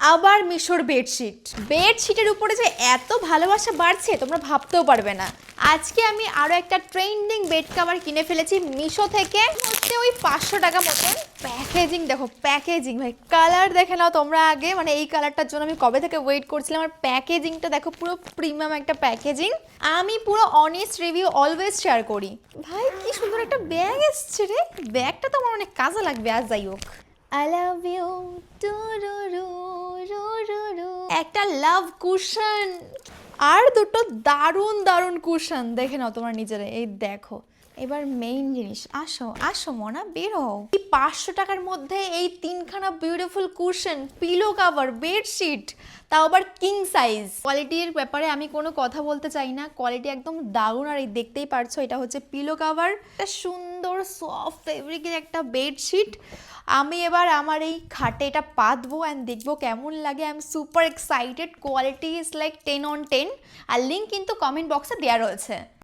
আবার মিশোর বেডশিটের উপরে যে এত ভালোবাসা বাড়ছে তোমরা ভাবতেও পারবে না। আজকে আমি আরো একটা ট্রেন্ডিং বেড কভার কিনে ফেলেছি মিশো থেকে, হচ্ছে ওই 500 টাকা মতন। প্যাকেজিং দেখো, প্যাকেজিং ভাই, কালার দেখে নাও তোমরা আগে, মানে এই কালারটার জন্য আমি কবে থেকে ওয়েট করছিলাম। আর প্যাকেজিংটা দেখো, পুরো প্রিমিয়াম একটা প্যাকেজিং। আমি পুরো অনেস্ট রিভিউ অলওয়েজ শেয়ার করি। ভাই কি সুন্দর একটা ব্যাগ এসছে রে, ব্যাগটা তো আমার অনেক কাজে লাগবে। আজ যাই হোক, I love you, একটা লাভ কুশন আর দুটো দারুণ দারুণ কুশন দেখে নাও তোমরা নিজেরা। এই দেখো, এবার মেইন জিনিস, আসো আসো মনা, বের হও। 500 টাকার মধ্যে এই তিনখানা beautiful cushion, pillow cover, bedsheet, তাও আবার কিং সাইজ। কোয়ালিটির ব্যাপারে আমি কোনো কথা বলতে চাই না, কোয়ালিটি একদম দারুণ। আর এই দেখতেই পারছো, এটা হচ্ছে পিলো কাভার, একটা সুন্দর সফট ফেব্রিকের একটা বেডশিট। আমি এবার আমার এই খাটে এটা পাতবো অ্যান্ড দেখবো কেমন লাগে। I am super excited. Quality is like 10 on 10। আর লিঙ্ক কিন্তু কমেন্ট বক্সে দেওয়া রয়েছে।